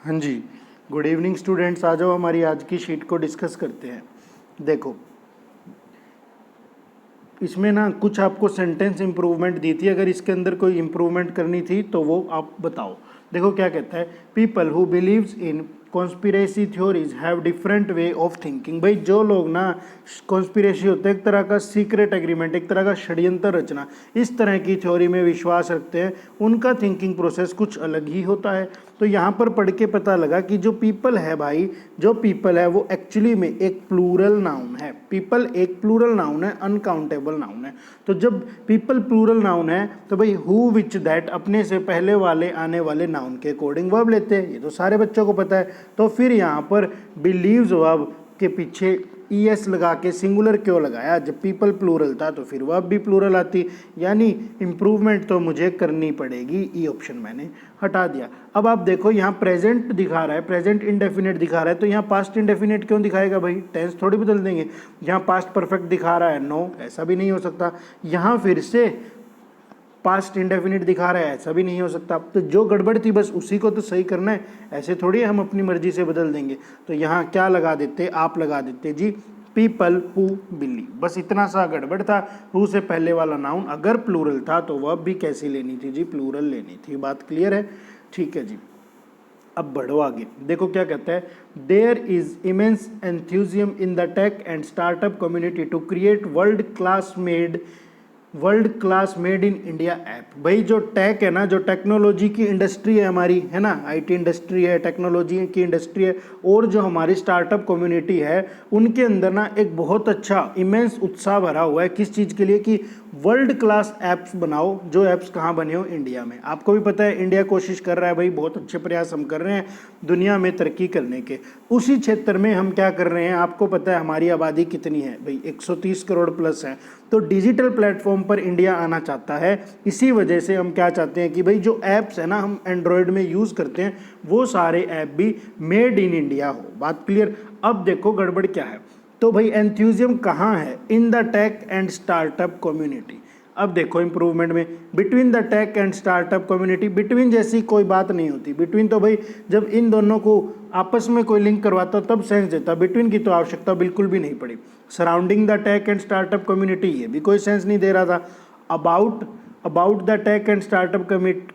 हाँ जी, good evening students. आ जाओ, हमारी आज की शीट को डिस्कस करते हैं। देखो, इसमें ना कुछ आपको सेंटेंस इम्प्रूवमेंट दी थी। अगर इसके अंदर कोई इम्प्रूवमेंट करनी थी तो वो आप बताओ। देखो क्या कहता है, people who believes in conspiracy theories have different way of thinking. भाई जो लोग ना कॉन्स्पिरेसी होते हैं, एक तरह का सीक्रेट एग्रीमेंट, एक तरह का षड्यंत्र रचना, इस तरह की थ्योरी में विश्वास रखते हैं, उनका थिंकिंग प्रोसेस कुछ अलग ही होता है। तो यहाँ पर पढ़ के पता लगा कि जो पीपल है भाई, जो पीपल है वो एक्चुअली में एक प्लूरल नाउन है। पीपल एक प्लूरल नाउन है, अनकाउंटेबल नाउन है। तो जब पीपल प्लूरल नाउन है तो भाई हु विच दैट अपने से पहले वाले आने वाले नाउन के अकॉर्डिंग वर्ब लेते हैं। ये तो सारे बच्चों को पता है। तो फिर यहाँ पर बिलीव्स वर्ब के पीछे ईएस लगा के सिंगुलर क्यों लगाया? जब पीपल प्लूरल था तो फिर वर्ब भी प्लूरल आती, यानी इंप्रूवमेंट तो मुझे करनी पड़ेगी। ई ऑप्शन मैंने हटा दिया। अब आप देखो यहाँ प्रेजेंट दिखा रहा है, प्रेजेंट इंडेफिनिट दिखा रहा है, तो यहाँ पास्ट इंडेफिनिट क्यों दिखाएगा भाई? टेंस थोड़ी बदल देंगे। यहाँ पास्ट परफेक्ट दिखा रहा है, नो, ऐसा भी नहीं हो सकता। यहाँ फिर से पास्ट इंडेफिनिट दिखा रहा है, ऐसा भी नहीं हो सकता। तो जो गड़बड़ थी बस उसी को तो सही करना है, ऐसे थोड़ी हम अपनी मर्जी से बदल देंगे। तो यहाँ क्या लगा देते, आप लगा देते जी पीपल हु बिलीव। बस इतना सा गड़बड़ था। हु से पहले वाला नाउन अगर प्लूरल था तो वह भी कैसी लेनी थी जी? प्लूरल लेनी थी। बात क्लियर है? ठीक है जी, अब बढ़ो आगे। देखो क्या कहता है, there is immense enthusiasm in the tech and startup community to create world class made in India app. भाई जो टेक है ना, जो टेक्नोलॉजी की इंडस्ट्री है हमारी, है ना, आईटी इंडस्ट्री है, टेक्नोलॉजी की इंडस्ट्री है, और जो हमारी स्टार्टअप कम्युनिटी है, उनके अंदर ना एक बहुत अच्छा इमेंस उत्साह भरा हुआ है। किस चीज़ के लिए? कि वर्ल्ड क्लास ऐप्स बनाओ। जो ऐप्स कहाँ बने हो? इंडिया में। आपको भी पता है इंडिया कोशिश कर रहा है भाई, बहुत अच्छे प्रयास हम कर रहे हैं दुनिया में तरक्की करने के। उसी क्षेत्र में हम क्या कर रहे हैं? आपको पता है हमारी आबादी कितनी है भाई? 130 करोड़ प्लस है। तो डिजिटल प्लेटफॉर्म पर इंडिया आना चाहता है। इसी वजह से हम क्या चाहते हैं कि भाई जो ऐप्स है ना हम एंड्रॉयड में यूज़ करते हैं, वो सारे ऐप भी मेड इन इंडिया हो। बात क्लियर? अब देखो गड़बड़ क्या है। तो भाई एंथ्यूजियम कहाँ है? In the tech and startup community. अब देखो इंप्रूवमेंट में between the tech and startup community, between जैसी कोई बात नहीं होती। बिटवीन तो भाई जब इन दोनों को आपस में कोई लिंक करवाता तब सेंस देता, बिटवीन की तो आवश्यकता बिल्कुल भी नहीं पड़ी। Surrounding the tech and startup community, ये भी कोई सेंस नहीं दे रहा था। About the tech and startup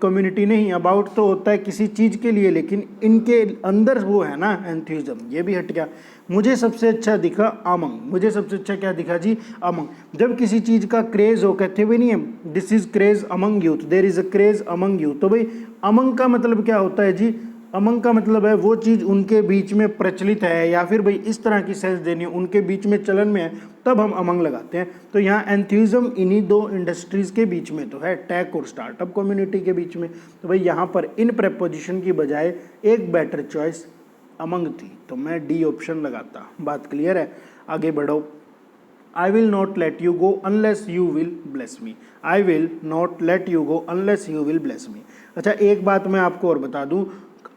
community नहीं, अबाउट तो होता है किसी चीज़ के लिए, लेकिन इनके अंदर वो है ना एंथ्यूजम, ये भी हट गया। मुझे सबसे अच्छा दिखा अमंग। मुझे सबसे अच्छा क्या दिखा जी? अमंग। जब किसी चीज़ का क्रेज हो, कहते हुए नहीं है this is craze among youth, there is a craze among youth. तो भाई अमंग का मतलब क्या होता है जी? अमंग का मतलब है वो चीज़ उनके बीच में प्रचलित है, या फिर भाई इस तरह की सेंस देनी है, उनके बीच में चलन में है, तब हम अमंग लगाते हैं। तो यहाँ एंथ्यूजम इन्हीं दो इंडस्ट्रीज़ के बीच में तो है, टेक और स्टार्टअप कम्युनिटी के बीच में। तो भाई यहाँ पर इन प्रेपोजिशन की बजाय एक बेटर चॉइस अमंग थी, तो मैं डी ऑप्शन लगाता। बात क्लियर है? आगे बढ़ो। I will not let you go unless you will bless me. I will not let you go unless you will bless me. अच्छा, एक बात मैं आपको और बता दूं,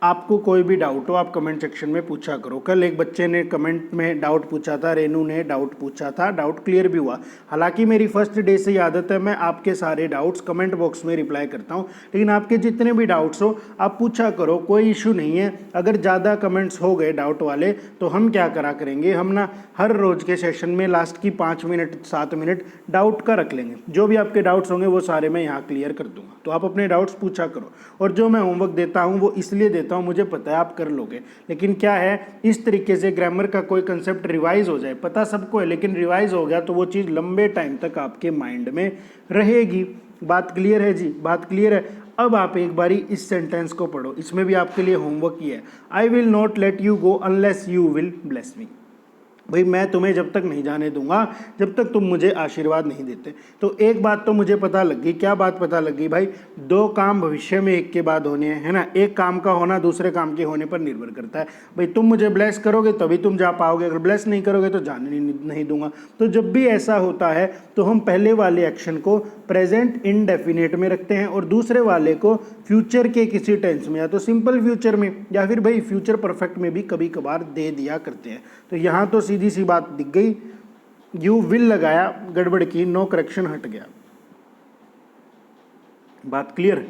आपको कोई भी डाउट हो आप कमेंट सेक्शन में पूछा करो। कल एक बच्चे ने कमेंट में डाउट पूछा था, रेनू ने डाउट पूछा था, डाउट क्लियर भी हुआ। हालांकि मेरी फर्स्ट डे से ही आदत है, मैं आपके सारे डाउट्स कमेंट बॉक्स में रिप्लाई करता हूं, लेकिन आपके जितने भी डाउट्स हो आप पूछा करो, कोई इशू नहीं है। अगर ज़्यादा कमेंट्स हो गए डाउट वाले तो हम क्या करा करेंगे, हम ना हर रोज़ के सेशन में लास्ट की 5 मिनट 7 मिनट डाउट का रख लेंगे। जो भी आपके डाउट्स होंगे वो सारे मैं यहाँ क्लियर कर दूंगा। तो आप अपने डाउट्स पूछा करो, और जो मैं होमवर्क देता हूँ वो इसलिए देता हूँ, मुझे पता है आप कर लोगे, लेकिन क्या है इस तरीके से ग्रामर का कोई कंसेप्ट रिवाइज हो जाए, पता सबको है लेकिन रिवाइज हो गया तो वो चीज़ लंबे टाइम तक आपके माइंड में रहेगी। बात क्लियर है जी? बात क्लियर है? अब आप एक बारी इस सेंटेंस को पढ़ो, इसमें भी आपके लिए होमवर्क ही है। I will not let you go unless you will bless me. भाई मैं तुम्हें जब तक नहीं जाने दूंगा जब तक तुम मुझे आशीर्वाद नहीं देते। तो एक बात तो मुझे पता लग गई। क्या बात पता लग गई भाई? दो काम भविष्य में एक के बाद होने हैं, है ना। एक काम का होना दूसरे काम के होने पर निर्भर करता है। भाई तुम मुझे ब्लेस करोगे तभी तुम जा पाओगे, अगर ब्लेस नहीं करोगे तो जाने नहीं दूंगा। तो जब भी ऐसा होता है तो हम पहले वाले एक्शन को प्रेजेंट इनडेफिनेट में रखते हैं और दूसरे वाले को फ्यूचर के किसी टेंस में, या तो सिंपल फ्यूचर में या फिर भाई फ्यूचर परफेक्ट में भी कभी कभार दे दिया करते हैं। तो यहाँ तो सीधी सी बात दिख गई, यू विल लगाया, गड़बड़ की, नो करेक्शन हट गया। बात क्लियर?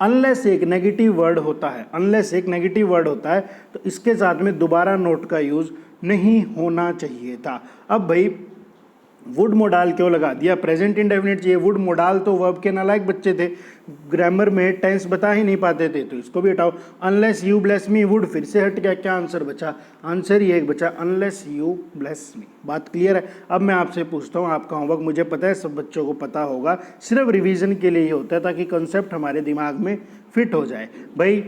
अनलेस एक नेगेटिव वर्ड होता है, अनलेस एक नेगेटिव वर्ड होता है तो इसके साथ में दोबारा नोट का यूज़ नहीं होना चाहिए था। अब भाई वुड मोडाल क्यों लगा दिया, प्रेजेंट इंडेफिनिट चाहिए, वुड मोडाल तो वर्ब के नालायक बच्चे थे, ग्रामर में टेंस बता ही नहीं पाते थे, तो इसको भी हटाओ। Unless you bless me, would फिर से हट गया, क्या आंसर बचा, आंसर ये एक बचा, अनलेस यू ब्लेस मी। बात क्लियर है। अब मैं आपसे पूछता हूँ, आपका होमवर्क मुझे पता है सब बच्चों को पता होगा, सिर्फ रिविजन के लिए ही होता है ताकि कंसेप्ट हमारे दिमाग में फिट हो जाए। भाई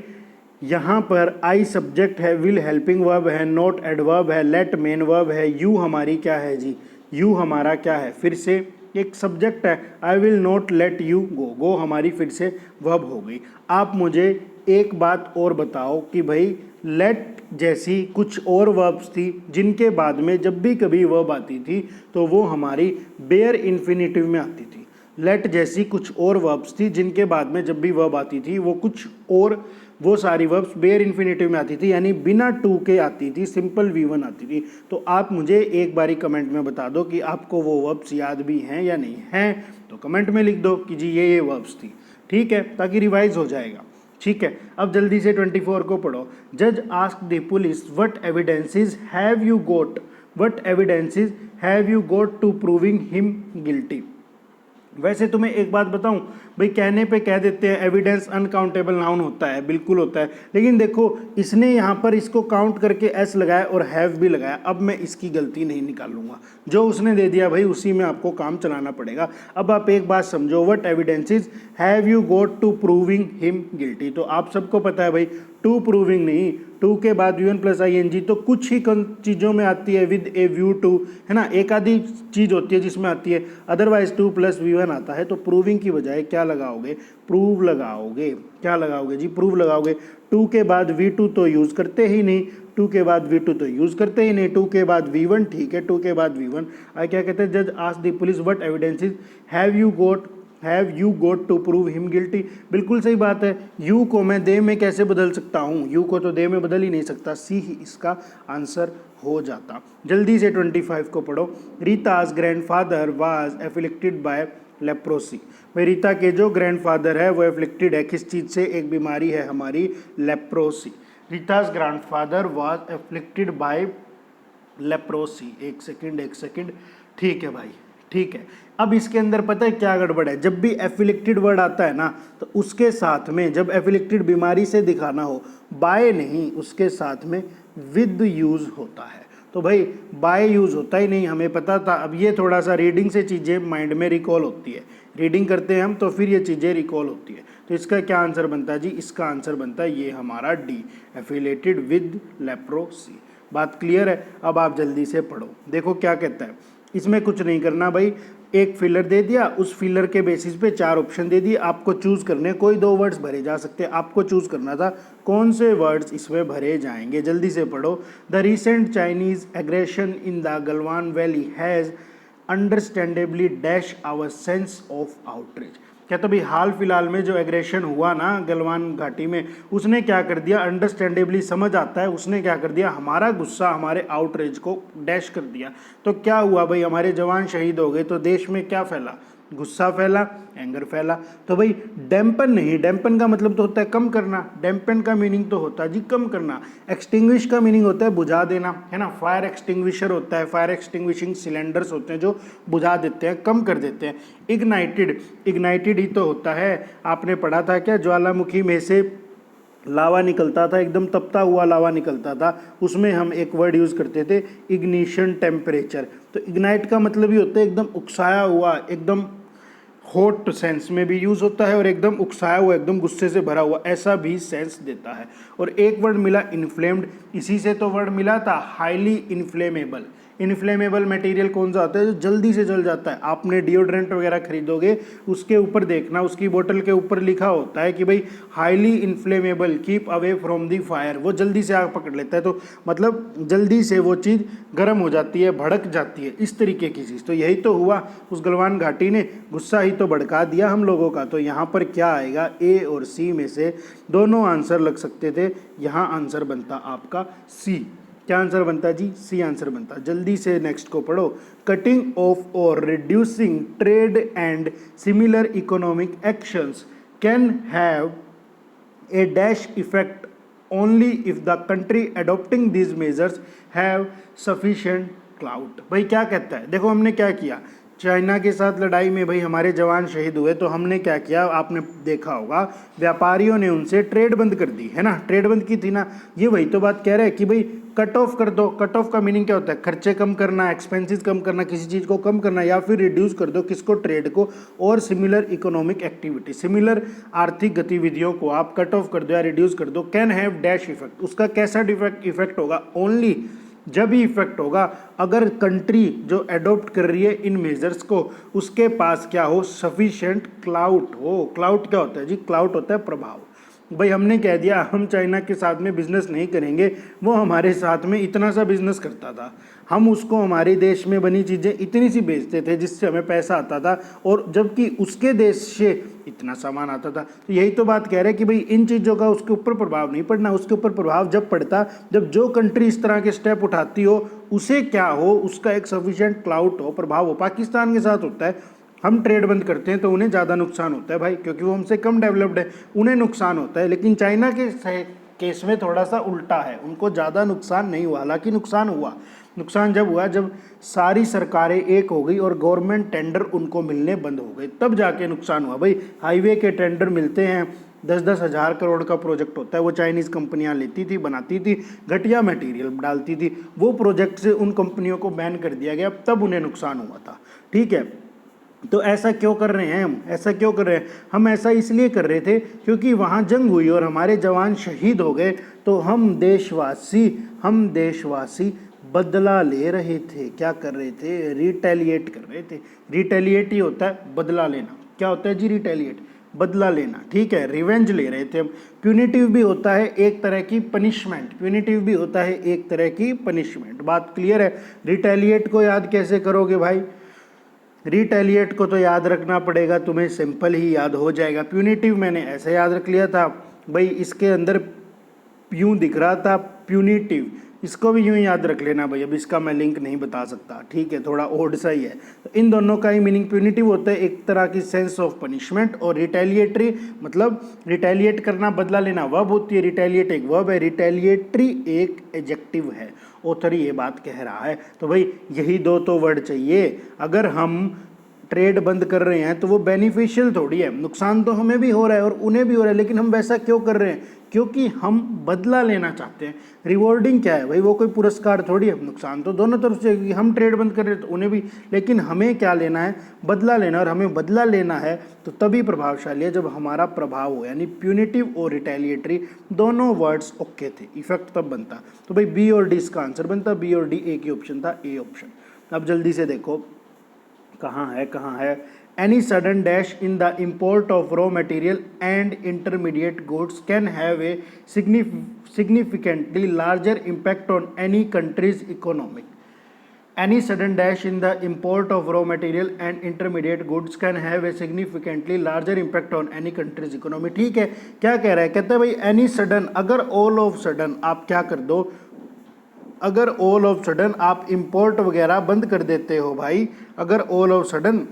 यहाँ पर आई सब्जेक्ट है, विल हेल्पिंग वर्ब है, नोट एडवर्ब है, लेट मेन वर्ब है, यू हमारी क्या है जी, यू हमारा क्या है, फिर से एक सब्जेक्ट है, I will not let you go, go हमारी फिर से वर्ब हो गई। आप मुझे एक बात और बताओ कि भाई लेट जैसी कुछ और वर्ब्स थी जिनके बाद में जब भी कभी वर्ब आती थी तो वो हमारी बेयर इन्फिनेटिव में आती थी। लेट जैसी कुछ और वर्ब्स थी जिनके बाद में जब भी वर्ब आती थी वो कुछ और, वो सारी वर्ब्स बेयर इन्फिनेटिव में आती थी, यानी बिना टू के आती थी, सिंपल V1 आती थी। तो आप मुझे एक बारी कमेंट में बता दो कि आपको वो वर्ब्स याद भी हैं या नहीं हैं, तो कमेंट में लिख दो कि जी ये वर्ब्स थी, ठीक है, ताकि रिवाइज हो जाएगा। ठीक है, अब जल्दी से 24 को पढ़ो। जज ask the police what evidences have you got, what evidences have you got to proving him guilty. वैसे तुम्हें एक बात बताऊं भाई, कहने पे कह देते हैं एविडेंस अनकाउंटेबल नाउन होता है, बिल्कुल होता है, लेकिन देखो इसने यहाँ पर इसको काउंट करके एस लगाया और हैव भी लगाया। अब मैं इसकी गलती नहीं निकालूंगा, जो उसने दे दिया भाई उसी में आपको काम चलाना पड़ेगा। अब आप एक बात समझो, what evidences have you got to proving him guilty, तो आप सबको पता है भाई टू प्रूविंग नहीं, टू के बाद V1 प्लस ING तो कुछ ही चीज़ों में आती है विद ए व्यू टू, है ना, एक आधी चीज़ होती है जिसमें आती है, अदरवाइज 2 प्लस V1 आता है। तो प्रूविंग की बजाय क्या लगाओगे, प्रूव लगाओगे, क्या लगाओगे जी, प्रूव लगाओगे। 2 के बाद V2 तो यूज़ करते ही नहीं, 2 के बाद V2 तो यूज़ करते ही नहीं, 2 के बाद V1, ठीक है, 2 के बाद V1। आई क्या कहते हैं, जज ask the police what evidences have you got to prove him guilty. बिल्कुल सही बात है, यू को मैं दे में कैसे बदल सकता हूँ, यू को तो दे में बदल ही नहीं सकता, सी ही इसका आंसर हो जाता। जल्दी से 25 को पढ़ो। Rita's grandfather was afflicted by leprosy. भाई रीता के जो ग्रैंडफादर है वो एफिलिक्टेड है किस चीज़ से, एक बीमारी है हमारी leprosy. Rita's grandfather was afflicted by leprosy. एक सेकंड, ठीक है भाई, ठीक है। अब इसके अंदर पता है क्या गड़बड़ है, जब भी एफिलिक्टेड वर्ड आता है ना तो उसके साथ में, जब एफिलिक्टेड बीमारी से दिखाना हो, बाय नहीं, उसके साथ में विद यूज होता है। तो भाई बाय यूज होता ही नहीं, हमें पता था। अब ये थोड़ा सा रीडिंग से चीज़ें माइंड में रिकॉल होती है, रीडिंग करते हैं हम तो फिर ये चीज़ें रिकॉल होती है। तो इसका क्या आंसर बनता है जी, इसका आंसर बनता है ये हमारा डी, एफिलेटेड विद लेप्रोसी। बात क्लियर है। अब आप जल्दी से पढ़ो, देखो क्या कहता है। इसमें कुछ नहीं करना भाई, एक फिलर दे दिया, उस फिलर के बेसिस पे 4 ऑप्शन दे दिए, आपको चूज करने, कोई 2 वर्ड्स भरे जा सकते हैं, आपको चूज करना था कौन से वर्ड्स इसमें भरे जाएंगे। जल्दी से पढ़ो। The recent Chinese aggression in the Galwan valley has understandably dash our sense of outreach. क्या तो भाई हाल फिलहाल में जो एग्रेशन हुआ ना गलवान घाटी में, उसने क्या कर दिया, अंडरस्टैंडेबली समझ आता है, उसने क्या कर दिया, हमारा गुस्सा, हमारे आउटरीच को डैश कर दिया। तो क्या हुआ भाई, हमारे जवान शहीद हो गए, तो देश में क्या फैला, गुस्सा फैला, एंगर फैला। तो भाई डैम्पन नहीं, डैम्पन का मतलब तो होता है कम करना, डैम्पन का मीनिंग तो होता है जी कम करना। एक्सटिंग्विश का मीनिंग होता है बुझा देना, है ना, फायर एक्सटिंग्विशर होता है, फायर एक्सटिंग्विशिंग सिलेंडर्स होते हैं जो बुझा देते हैं, कम कर देते हैं। इग्नाइटेड ही तो होता है, आपने पढ़ा था क्या, ज्वालामुखी में से लावा निकलता था, एकदम तपता हुआ लावा निकलता था, उसमें हम एक वर्ड यूज़ करते थे इग्निशन टेम्परेचर। तो इग्नाइट का मतलब ही होता है एकदम उकसाया हुआ, एकदम हॉट सेंस में भी यूज़ होता है, और एकदम उकसाया हुआ, एकदम गुस्से से भरा हुआ, ऐसा भी सेंस देता है। और एक वर्ड मिला इन्फ्लेम्ड, इसी से तो वर्ड मिला था हाईली इन्फ्लेमेबल। इन्फ्लेमेबल मटेरियल कौन सा होता है, जो जल्दी से जल जाता है। आपने डिओड्रेंट वगैरह खरीदोगे, उसके ऊपर देखना, उसकी बोतल के ऊपर लिखा होता है कि भाई highly inflammable, keep away from the fire, वो जल्दी से आग पकड़ लेता है। तो मतलब जल्दी से वो चीज़ गर्म हो जाती है, भड़क जाती है, इस तरीके की चीज़। तो यही तो हुआ, उस गलवान घाटी ने गुस्सा ही तो भड़का दिया हम लोगों का। तो यहाँ पर क्या आएगा, ए और सी में से दोनों आंसर लग सकते थे, यहाँ आंसर बनता आपका सी। क्या आंसर बनता जी, सी आंसर बनता। जल्दी से नेक्स्ट को पढ़ो। कटिंग ऑफ और reducing trade and similar economic actions can have a dash effect only if the country adopting these measures have sufficient cloud. भाई क्या कहता है, देखो हमने क्या किया, चाइना के साथ लड़ाई में भाई हमारे जवान शहीद हुए, तो हमने क्या किया, आपने देखा होगा व्यापारियों ने उनसे ट्रेड बंद कर दी है ना, ट्रेड बंद की थी ना। ये वही तो बात कह रहे हैं कि भाई कट ऑफ कर दो। कट ऑफ का मीनिंग क्या होता है, खर्चे कम करना, एक्सपेंसेस कम करना, किसी चीज़ को कम करना, या फिर रिड्यूस कर दो किसको, ट्रेड को, और सिमिलर इकोनॉमिक एक्टिविटी, सिमिलर आर्थिक गतिविधियों को आप कट ऑफ कर दो या रिड्यूस कर दो। कैन हैव डैश इफेक्ट, उसका कैसा इफेक्ट होगा, ओनली जब ही इफेक्ट होगा अगर कंट्री जो एडॉप्ट कर रही है इन मेजर्स को उसके पास क्या हो, सफिशिएंट क्लाउड हो। क्लाउड क्या होता है जी, क्लाउड होता है प्रभाव। भाई हमने कह दिया हम चाइना के साथ में बिजनेस नहीं करेंगे, वो हमारे साथ में इतना सा बिजनेस करता था, हम उसको हमारे देश में बनी चीज़ें इतनी सी बेचते थे जिससे हमें पैसा आता था, और जबकि उसके देश से इतना सामान आता था। तो यही तो बात कह रहे हैं कि भाई इन चीज़ों का उसके ऊपर प्रभाव नहीं पड़ना, उसके ऊपर प्रभाव जब पड़ता जब जो कंट्री इस तरह के स्टेप उठाती हो उसे क्या हो, उसका एक सफिशिएंट क्लाउड हो, प्रभाव हो। पाकिस्तान के साथ होता है, हम ट्रेड बंद करते हैं तो उन्हें ज़्यादा नुकसान होता है भाई, क्योंकि वो हमसे कम डेवलप्ड है, उन्हें नुकसान होता है। लेकिन चाइना के केस में थोड़ा सा उल्टा है, उनको ज़्यादा नुकसान नहीं हुआ। हालांकि नुकसान हुआ, नुकसान जब हुआ जब सारी सरकारें एक हो गई और गवर्नमेंट टेंडर उनको मिलने बंद हो गए, तब जाके नुकसान हुआ। भाई हाईवे के टेंडर मिलते हैं, 10-10 हज़ार करोड़ का प्रोजेक्ट होता है, वो चाइनीज़ कंपनियां लेती थी, बनाती थी, घटिया मटेरियल डालती थी, वो प्रोजेक्ट से उन कंपनियों को बैन कर दिया गया, तब उन्हें नुकसान हुआ था। ठीक है, तो ऐसा क्यों कर रहे हैं हम, ऐसा क्यों कर रहे हैं हम, ऐसा इसलिए कर रहे थे क्योंकि वहाँ जंग हुई और हमारे जवान शहीद हो गए, तो हम देशवासी बदला ले रहे थे। क्या कर रहे थे, रिटेलिएट कर रहे थे। रिटेलिएट ही होता है बदला लेना। क्या होता है जी, रिटेलिएट, बदला लेना। ठीक है, रिवेंज ले रहे थे हम। प्यूनिटिव भी होता है एक तरह की पनिशमेंट, प्यूनिटिव भी होता है एक तरह की पनिशमेंट। बात क्लियर है। रिटेलिएट को याद कैसे करोगे भाई, रिटेलिएट को तो याद रखना पड़ेगा, तुम्हें सिंपल ही याद हो जाएगा। प्यूनिटिव मैंने ऐसे याद रख लिया था भाई, इसके अंदर यूं दिख रहा था प्यूनिटिव, इसको भी यूं याद रख लेना भाई। अब इसका मैं लिंक नहीं बता सकता, ठीक है, थोड़ा ओड सा ही है। तो इन दोनों का ही मीनिंग प्यूनिटिव होता है, एक तरह की सेंस ऑफ पनिशमेंट, और रिटेलिएटरी मतलब रिटेलिएट करना, बदला लेना वर्ब होती है, रिटेलिएट एक वर्ब है, रिटेलिएटरी एक एडजेक्टिव है। ऑथर ये बात कह रहा है। तो भाई यही दो तो वर्ड चाहिए। अगर हम ट्रेड बंद कर रहे हैं तो वो बेनिफिशियल थोड़ी है, नुकसान तो हमें भी हो रहा है और उन्हें भी हो रहा है, लेकिन हम वैसा क्यों कर रहे हैं, क्योंकि हम बदला लेना चाहते हैं। रिवॉर्डिंग क्या है भाई, वो कोई पुरस्कार थोड़ी है, नुकसान तो दोनों तरफ से, क्योंकि हम ट्रेड बंद कर रहे हैं तो उन्हें भी, लेकिन हमें क्या लेना है, बदला लेना। और हमें बदला लेना है तो तभी प्रभावशाली है जब हमारा प्रभाव हो, यानी प्यूनिटिव और रिटेलिएटरी दोनों वर्ड्स ओके थे, इफेक्ट तब बनता। तो भाई बी और डी इसका आंसर बनता, बी और डी एक ही ऑप्शन था, ए ऑप्शन। अब जल्दी से देखो कहाँ है any sudden dash in the import of raw material and intermediate goods can have a significantly larger impact on any country's economic. Any sudden dash in the import of raw material and intermediate goods can have a significantly larger impact on any country's economy. ठीक है, क्या कह रहा है, कहता है भाई any sudden, अगर ऑल ऑफ सडन आप क्या कर दो, अगर ऑल ऑफ सडन आप इंपोर्ट वगैरह बंद कर देते हो भाई, अगर ऑल ऑफ सडन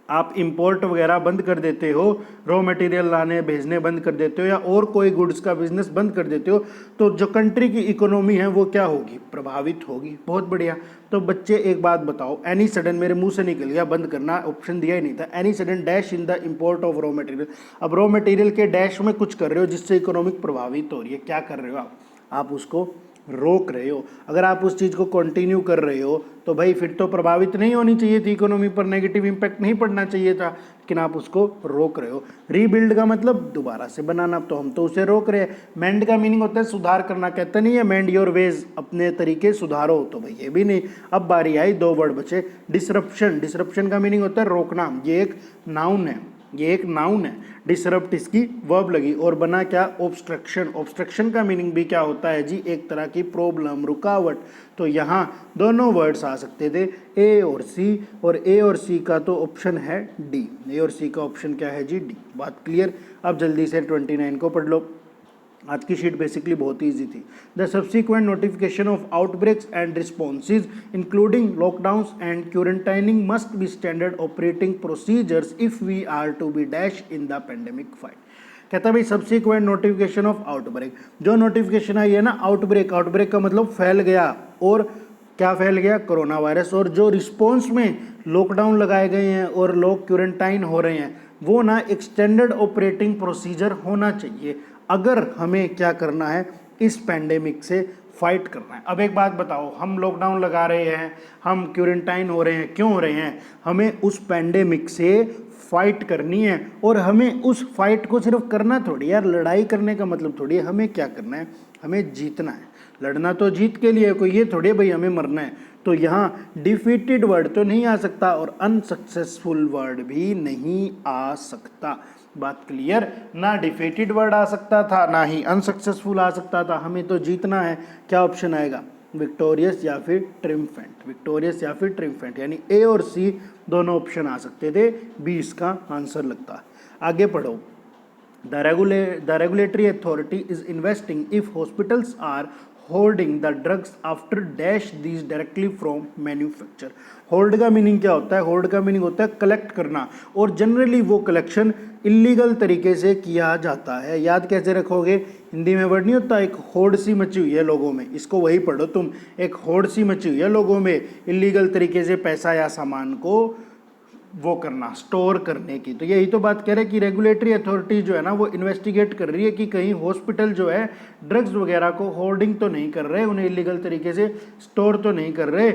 आप इंपोर्ट वगैरह बंद कर देते हो, रॉ मटेरियल लाने भेजने बंद कर देते हो, या और कोई गुड्स का बिजनेस बंद कर देते हो, तो जो कंट्री की इकोनॉमी है वो क्या होगी, प्रभावित होगी। बहुत बढ़िया। तो बच्चे एक बात बताओ, एनी सडन मेरे मुंह से निकल गया, बंद करना ऑप्शन दिया ही नहीं था। Any sudden dash in the import of raw material, अब रॉ मटेरियल के डैश में कुछ कर रहे हो जिससे इकोनॉमिक प्रभावित हो रही है, क्या कर रहे हो आप उसको रोक रहे हो। अगर आप उस चीज़ को कंटिन्यू कर रहे हो तो भाई फिर तो प्रभावित नहीं होनी चाहिए थी, इकोनॉमी पर नेगेटिव इम्पैक्ट नहीं पड़ना चाहिए था, लेकिन आप उसको रोक रहे हो। रीबिल्ड का मतलब दोबारा से बनाना, तो हम तो उसे रोक रहे हैं। मेंड का मीनिंग होता है सुधार करना, कहते नहीं है मेंड योर वेज, अपने तरीके सुधारो, तो भाई ये भी नहीं। अब बारी आई, दो वर्ड बचे। डिसरप्शन, डिसरप्शन का मीनिंग होता है रोकना, ये एक नाउन है, ये एक नाउन है। डिसरप्ट इसकी वर्ब लगी और बना क्या, ऑब्स्ट्रक्शन। ऑब्स्ट्रक्शन का मीनिंग भी क्या होता है जी, एक तरह की प्रॉब्लम, रुकावट। तो यहाँ दोनों वर्ड्स आ सकते थे, ए और सी, और ए और सी का तो ऑप्शन है डी, ए और सी का ऑप्शन क्या है जी, डी। बात क्लियर। अब जल्दी से 29 को पढ़ लो। आज की शीट बेसिकली बहुत ही ईजी थी। The subsequent notification of outbreaks and responses including lockdowns and quarantining must be standard operating procedures if we are to be dash in the pandemic fight. कहता है भाई सब्सिक्वेंट नोटिफिकेशन ऑफ आउटब्रेक, जो notification आई है ना outbreak, outbreak का मतलब फैल गया, और क्या फैल गया, कोरोना वायरस, और जो रिस्पॉन्स में लॉकडाउन लगाए गए हैं और लोग क्वारंटाइन हो रहे हैं, वो ना एक स्टैंडर्ड ऑपरेटिंग प्रोसीजर होना चाहिए अगर हमें क्या करना है, इस पैंडेमिक से फाइट करना है। अब एक बात बताओ, हम लॉकडाउन लगा रहे हैं, हम क्वारंटाइन हो रहे हैं, क्यों हो रहे हैं, हमें उस पैंडेमिक से फाइट करनी है, और हमें उस फाइट को सिर्फ करना थोड़ी यार, लड़ाई करने का मतलब थोड़ी है, हमें क्या करना है, हमें जीतना है। लड़ना तो जीत के लिए, कोई ये थोड़ी भाई हमें मरना है। तो यहाँ डिफीटेड वर्ड तो नहीं आ सकता और अनसक्सेसफुल वर्ड भी नहीं आ सकता। बात क्लियर, ना डिफीटेड वर्ड आ सकता था ना ही अनसक्सेसफुल आ सकता था, हमें तो जीतना है। क्या ऑप्शन आएगा, विक्टोरियस या फिर ट्रिम्फेंट, विक्टोरियस या फिर ट्रिम्फेंट, यानी ए और सी दोनों ऑप्शन आ सकते थे, बी इसका आंसर लगता। आगे पढ़ो। The regulatory authority is investing if hospitals are holding the drugs after dash these directly from manufacturer। Hold का मीनिंग क्या होता है, होल्ड का मीनिंग होता है कलेक्ट करना, और जनरली वो कलेक्शन इलीगल तरीके से किया जाता है। याद कैसे रखोगे, हिंदी में वर्ड नहीं होता, एक होड़ सी मची हुई है लोगों में, इसको वही पढ़ो तुम, एक होड़ सी मची हुई है लोगों में इलीगल तरीके से पैसा या सामान को वो करना, स्टोर करने की। तो यही तो बात कह रहे हैं कि रेगुलेटरी अथॉरिटी जो है ना वो इन्वेस्टिगेट कर रही है कि कहीं हॉस्पिटल जो है ड्रग्स वगैरह को होल्डिंग तो नहीं कर रहे, उन्हें इलीगल तरीके से स्टोर तो नहीं कर रहे।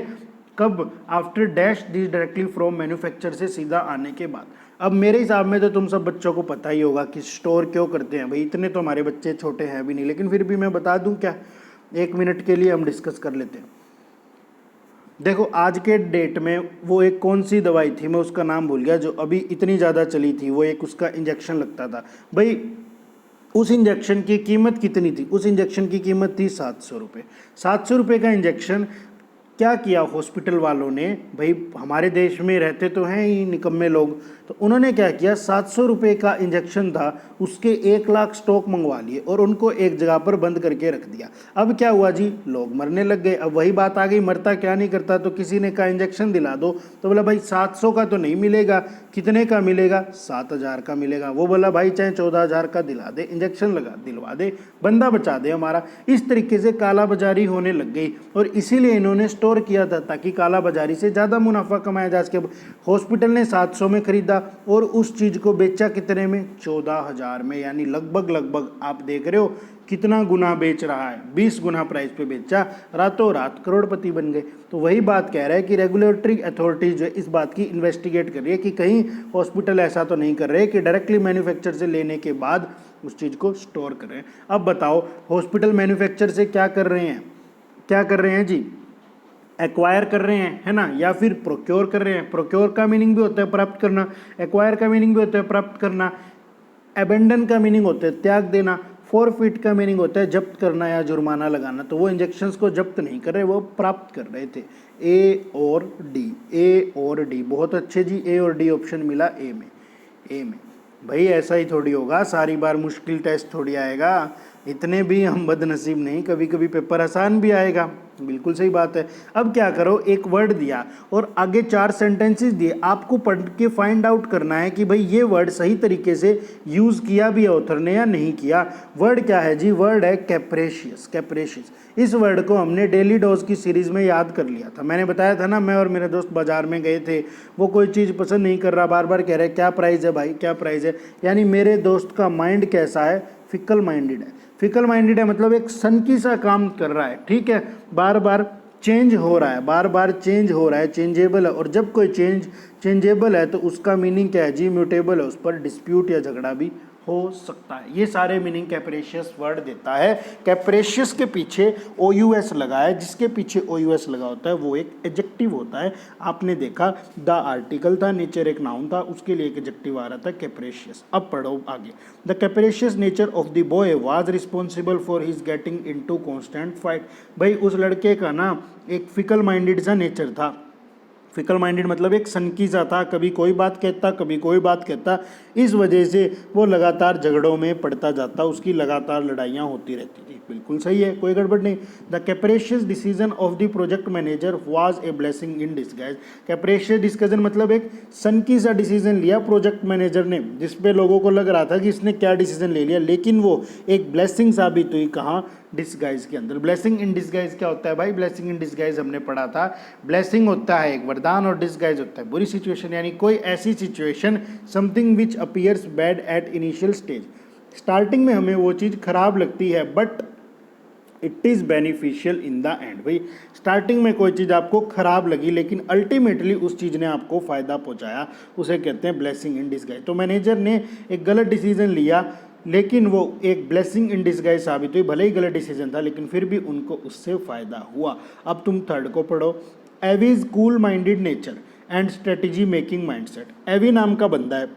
कब, after dash this directly from manufacture से सीधा आने के बाद। अब मेरे हिसाब में तो तुम सब बच्चों को पता ही होगा कि स्टोर क्यों करते हैं भाई, इतने तो हमारे बच्चे छोटे हैं भी नहीं, लेकिन फिर भी मैं बता दूं क्या, 1 मिनट के लिए हम डिस्कस कर लेते हैं। देखो आज के डेट में वो एक कौन सी दवाई थी, मैं उसका नाम भूल गया, जो अभी इतनी ज़्यादा चली थी, वो एक उसका इंजेक्शन लगता था भाई, उस इंजेक्शन की कीमत कितनी थी, उस इंजेक्शन की कीमत थी 700 रुपये। 700 रुपये का इंजेक्शन क्या किया हॉस्पिटल वालों ने, भाई हमारे देश में रहते तो हैं ही निकम्मे लोग, तो उन्होंने क्या किया, 700 रुपये का इंजेक्शन था, उसके 1 लाख स्टॉक मंगवा लिए और उनको एक जगह पर बंद करके रख दिया। अब क्या हुआ जी, लोग मरने लग गए। अब वही बात आ गई, मरता क्या नहीं करता, तो किसी ने कहा इंजेक्शन दिला दो, तो बोला भाई 700 का तो नहीं मिलेगा, कितने का मिलेगा, 7000 का मिलेगा। वो बोला भाई चाहे 14000 का दिला दे, इंजेक्शन दिलवा दे, बंदा बचा दे हमारा। इस तरीके से काला बाजारी होने लग गई, और इसीलिए इन्होंने स्टोर किया था ताकि काला बाजारी से ज़्यादा मुनाफा कमाया जा सके। हॉस्पिटल ने 700 में खरीदा और उस चीज़ को बेचा कितने में, 14000 में, यानी लगभग आप देख रहे हो कितना गुना बेच रहा है, 20 गुना प्राइस पे बेचा, रातों रात करोड़पति बन गए। तो वही बात कह रहा है कि रेगुलेटरी अथॉरिटीज जो है इस बात की इन्वेस्टिगेट कर रही है कि कहीं हॉस्पिटल ऐसा तो नहीं कर रहे कि डायरेक्टली मैन्युफैक्चर से लेने के बाद उस चीज़ को स्टोर कर रहे हैं। अब बताओ हॉस्पिटल मैन्युफैक्चर से क्या कर रहे हैं, क्या कर रहे हैं जी, एक्वायर कर रहे हैं, है ना, या फिर प्रोक्योर कर रहे हैं। प्रोक्योर का मीनिंग भी होता है प्राप्त करना, एक्वायर का मीनिंग भी होता है प्राप्त करना, एबेंडन का मीनिंग होता है त्याग देना, फॉरफिट का मीनिंग होता है जब्त करना या जुर्माना लगाना। तो वो इंजेक्शंस को जब्त नहीं कर रहे, वो प्राप्त कर रहे थे। ए और डी, ए और डी, बहुत अच्छे जी, ए और डी ऑप्शन मिला ए में। ए में भाई ऐसा ही थोड़ी होगा, सारी बार मुश्किल टेस्ट थोड़ी आएगा, इतने भी हम बदनसीब नहीं, कभी कभी पेपर आसान भी आएगा। बिल्कुल सही बात है। अब क्या करो, एक वर्ड दिया और आगे 4 सेंटेंसेस दिए, आपको पढ़ के फाइंड आउट करना है कि भाई ये वर्ड सही तरीके से यूज़ किया भी ऑथर ने या नहीं किया। वर्ड क्या है जी, वर्ड है कैप्रेशियस। कैप्रेशियस, इस वर्ड को हमने डेली डोज की सीरीज़ में याद कर लिया था। मैंने बताया था ना, मैं और मेरे दोस्त बाजार में गए थे, वो कोई चीज़ पसंद नहीं कर रहा, बार बार कह रहे क्या प्राइस है भाई, क्या प्राइस है। यानी मेरे दोस्त का माइंड कैसा है, फिकल माइंडेड है। फिकल माइंडेड है मतलब एक सनकी सा काम कर रहा है, ठीक है, बार बार चेंज हो रहा है, बार बार चेंज हो रहा है, चेंजेबल है। और जब कोई चेंजेबल है तो उसका मीनिंग क्या है जी, म्यूटेबल है, उस पर डिस्प्यूट या झगड़ा भी हो सकता है। ये सारे मीनिंग कैप्रेशियस वर्ड देता है। कैप्रेशियस के पीछे OUS लगा है, जिसके पीछे OUS लगा होता है वो एक एडजेक्टिव होता है। आपने देखा द आर्टिकल था, नेचर एक नाउन था, उसके लिए एक एडजेक्टिव आ रहा था कैप्रेशियस। अब पढ़ो आगे। The capricious nature of the boy was responsible for his getting into constant fight. भाई उस लड़के का ना एक फिकल माइंडेड सा नेचर था, फिकल माइंडेड मतलब एक सनकी सा था, कभी कोई बात कहता कभी कोई बात कहता, इस वजह से वो लगातार झगड़ों में पड़ता जाता, उसकी लगातार लड़ाइयाँ होती रहती थी। बिल्कुल सही है, कोई गड़बड़ नहीं। The capricious decision of the project manager was a blessing in disguise. Capricious decision मतलब एक सनकी सा डिसीजन लिया प्रोजेक्ट मैनेजर ने, जिसपे लोगों को लग रहा था कि इसने क्या डिसीजन ले लिया, लेकिन वो एक ब्लेसिंग साबित हुई। कहाँ? डिस्गाइज के अंदर। ब्लेसिंग इन डिस्गाइज क्या होता है भाई? ब्लेसिंग इन डिस्गाइज हमने पढ़ा था, ब्लेसिंग होता है एक वरदान और डिस्गाइज होता है बुरी सिचुएशन, यानी कोई ऐसी situation something which appears bad at initial stage. Starting में हमें वो चीज़ खराब लगती है but it is beneficial in the end. भाई स्टार्टिंग में कोई चीज़ आपको खराब लगी लेकिन अल्टीमेटली उस चीज़ ने आपको फ़ायदा पहुंचाया, उसे कहते हैं ब्लेसिंग इन डिस्गाइज। तो मैनेजर ने एक गलत डिसीजन लिया लेकिन वो एक ब्लेसिंग इन डिस्गाइज साबित हुई, भले ही गलत डिसीजन था लेकिन फिर भी उनको उससे फ़ायदा हुआ। अब तुम थर्ड को पढ़ो। Avi's cool minded nature and strategy making mindset. Avi नाम का बंदा है,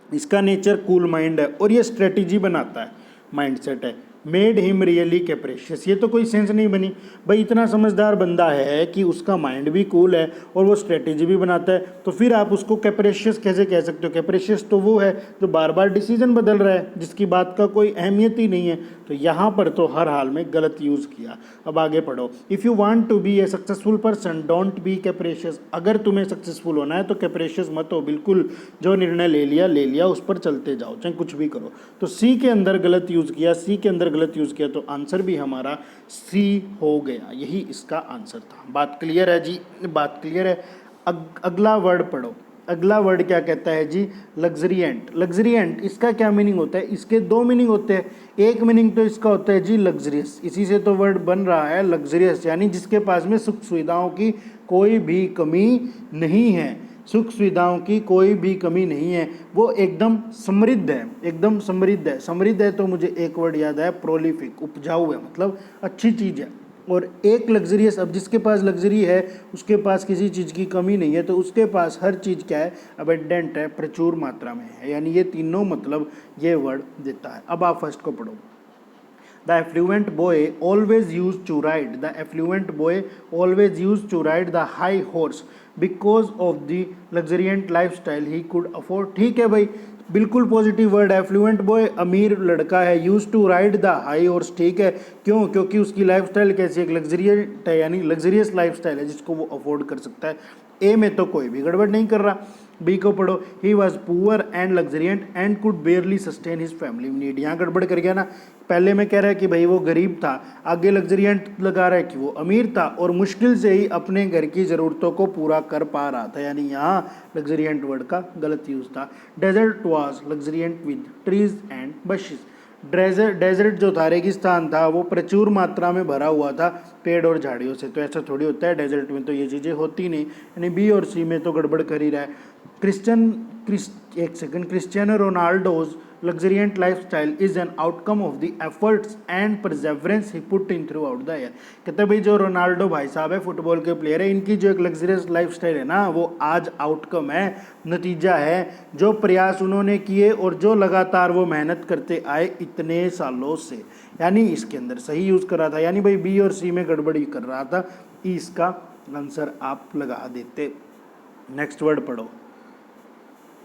इसका नेचर कूल माइंड है और ये स्ट्रेटेजी बनाता है, माइंडसेट है। Made him really capricious. ये तो कोई सेंस नहीं बनी भाई, इतना समझदार बंदा है कि उसका माइंड भी कूल है और वो स्ट्रेटेजी भी बनाता है, तो फिर आप उसको कैप्रेशियस कैसे कह सकते हो? कैप्रेशियस तो वो है जो बार बार डिसीजन बदल रहा है, जिसकी बात का कोई अहमियत ही नहीं है। तो यहाँ पर तो हर हाल में गलत यूज़ किया। अब आगे पढ़ो। If you want to be a successful person don't be capricious. अगर तुम्हें सक्सेसफुल होना है तो कैप्रेशियस मत हो, बिल्कुल जो निर्णय ले लिया उस पर चलते जाओ, चाहे कुछ भी करो। तो सी के अंदर गलत यूज़ किया, सी के अंदर गलत यूज़ किया, तो आंसर भी हमारा सी हो गया, यही इसका आंसर था। बात क्लियर है जी? बात क्लियर है। अगला वर्ड पढ़ो। अगला वर्ड क्या कहता है जी? लग्जरियंट। लग्जरियंट इसका क्या मीनिंग होता है? इसके दो मीनिंग होते हैं। एक मीनिंग तो इसका होता है जी लग्जरियस, इसी से तो वर्ड बन रहा है लग्जरियस, यानी जिसके पास में सुख सुविधाओं की कोई भी कमी नहीं है, सुख सुविधाओं की कोई भी कमी नहीं है, वो एकदम समृद्ध है, एकदम समृद्ध है। समृद्ध है तो मुझे एक वर्ड याद है, प्रोलिफिक, उपजाऊ है, मतलब अच्छी चीज़ है। और एक लग्जरियस, अब जिसके पास लग्जरी है उसके पास किसी चीज़ की कमी नहीं है, तो उसके पास हर चीज़ क्या है? अबेंडेंट है, प्रचुर मात्रा में है, यानी ये तीनों मतलब ये वर्ड देता है। अब आप फर्स्ट को पढ़ो। The affluent boy always used to ride. The affluent boy always used to ride the high horse because of the luxuriant lifestyle he could afford. ठीक है भाई, बिल्कुल पॉजिटिव वर्ड है। एफ्लुएंट बॉय अमीर लड़का है, use to ride the high horse. ठीक है, क्यों? क्योंकि उसकी लाइफस्टाइल कैसी? एक लग्जरियट है, यानी लग्जरियस लाइफस्टाइल है जिसको वो अफोर्ड कर सकता है। ए में तो कोई भी गड़बड़ नहीं कर रहा। बी को पढ़ो। He was poor and luxuriant and could barely sustain his family need. यहाँ गड़बड़ कर गया ना, पहले में कह रहा है कि भाई वो गरीब था, आगे लग्जरियंट लगा रहा है कि वो अमीर था और मुश्किल से ही अपने घर की ज़रूरतों को पूरा कर पा रहा था, यानी यहाँ लग्जरियंट वर्ड का गलत यूज़ था। Desert was luxuriant with trees and bushes. Desert जो था, रेगिस्तान था, वो प्रचुर मात्रा में भरा हुआ था पेड़ और झाड़ियों से। तो ऐसा थोड़ी होता है, डेजर्ट में तो ये चीज़ें होती नहीं, यानी बी और सी में तो गड़बड़ कर ही रहा है। Cristiano Ronaldo's luxuriant lifestyle is an outcome of the efforts and perseverance he put in throughout the year। कहते हैं भाई जो रोनाल्डो भाई साहब है, फुटबॉल के प्लेयर है, इनकी जो एक लग्जरियस लाइफस्टाइल है ना, वो आज आउटकम है, नतीजा है जो प्रयास उन्होंने किए और जो लगातार वो मेहनत करते आए इतने सालों से। यानी इसके अंदर सही यूज़ कर रहा था, यानी भाई बी और सी में गड़बड़ी कर रहा था, इसका आंसर आप लगा देते। नेक्स्ट वर्ड पढ़ो।